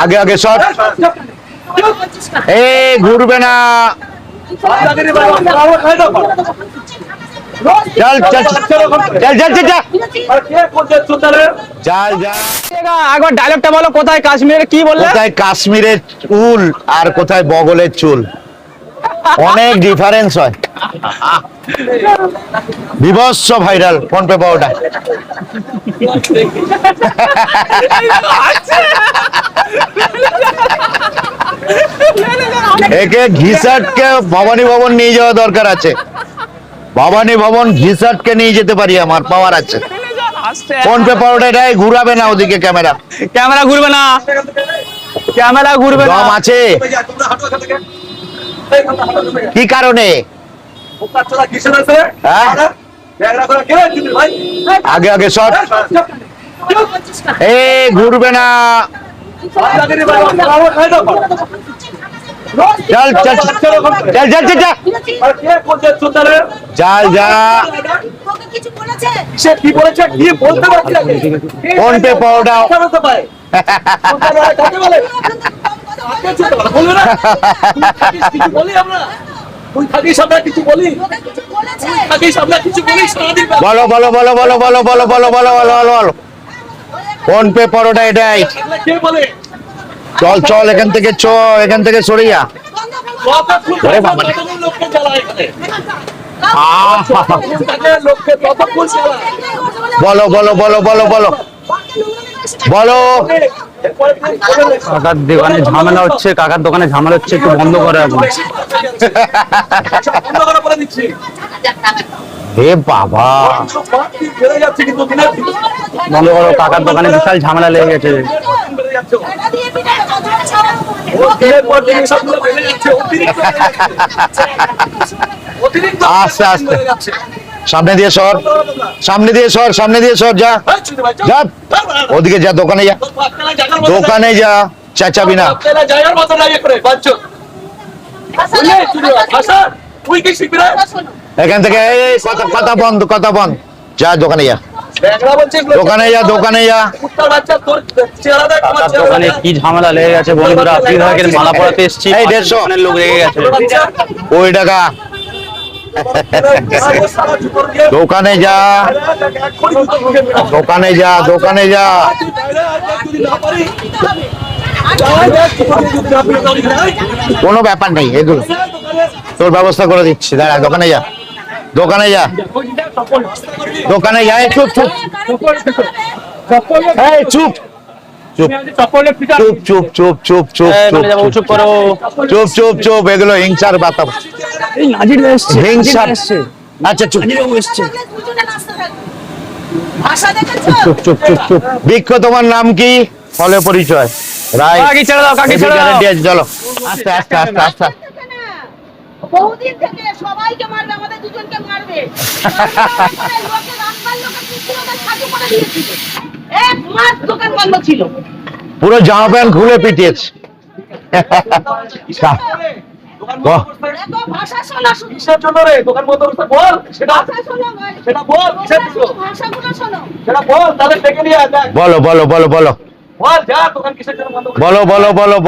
আগে আগে শট ঘুরবে না চল চল চল চল চল চল একবার ডায়লগটা বলো, কোথায় কাশ্মীরের কি বললে? কোথায় কাশ্মীরের উল আর কোথায় বগলের চুল, অনেক ডিফারেন্স হয়। বিভৎস ভাইরাল ফোন পে পাওয়াটা। একে ঘিসাটকে ভবানী ভবন নিয়ে যাওয়া দরকার আছে। ভবানী ভবন ঘিসাটকে নিয়ে যেতে পারি, আমার পাওয়ার আছে। ফোন পে পাওয়াটা এটাই ঘুরাবে না, ওদিকে ক্যামেরা ক্যামেরা ঘুরবে না, ক্যামেরা ঘুরবে না। দম আছে কি কারণে? আগে আগে শট ঘুরবে না চল চল চল চল চল চল চল যা সে কি বলেছে কি বলতে পারছি না। ফোন পে পাওয়াটা বলো বলো বলো বলো বলো বলো বলো বলো বলো বলো বলো ফোন পে পরোটা এটাই। চল চল এখান থেকে এখান থেকে সরিয়া বলো বলো বলো বলো বলো বলো কাকার দোকানে ঝামেলা হচ্ছে, কাকার দোকানে ঝামেলা হচ্ছে, একটু বন্ধ করে এখন। হে বাবা বন্ধ করো, কাকার দোকানে বিশাল ঝামেলা লেগে গেছে। আস্তে আস্তে সামনে দিয়ে সর, সামনে দিয়ে সর, সামনে দিয়ে সর, যা যা ওদিকে যা, দোকানে যা, দোকানে যা, চেঁচাবি না। এখান থেকে কথা বন্ধ, কথা বন্ধ, যা দোকানে যা, দোকানে যা, দোকানে যা। কাকার দোকানে কি ঝামেলা লেগে গেছে বন্ধুরা, বিধায়কের মালা পরাতে এসেছি, এই 150 লোক লেগে গেছে। ওই টাকা দোকানে যা, দোকানে যা, দোকানে যা। কোনো ব্যাপার নেই, এগুলো তোর ব্যবস্থা করে দিচ্ছি, দাঁড়া, দোকানে যা, দোকানে যা, দোকানে যা। চুপ চুপ এই চুপ চুপ চুপ চুপ চুপ চুপ চুপ চুপ করো, চুপ চুপ চুপ, এগুলো হিংসার বাতা, এই নাজির এসছে, হিংসা। এসছে, আচ্ছা চুপ এসছে। চুপ চুপ চুপ চুপ। বৃক্ষ, তোমার নাম কি? ফলে পরিচয় রায়। কাকি ছেড়ে দাও, কাকি ছেড়ে দাও। চলো আস্তে আস্তে আস্তে আস্তে। বহুদিন থেকে সবাইকে মারবে, আমাদের দুজনকে মারবে। এক মাস দোকান বন্ধ ছিল, পুরো জামা প্যান্ট খুলে পিটিয়েছে। বাহ, এত ভাষা শোনা শুধু, কিসের জন্য রে দোকান বন্ধ করতে বল, সেটা ভাষা শোনো ভাই, সেটা বল, কিসের জন্য ভাষাগুলো শোনো। সেটা বল, তাদের ডেকে নিয়ে আয়, দেখ বলো বলো বলো বলো বল, যা দোকান কিসের জন্য বন্ধ করতে বলো বলো বলো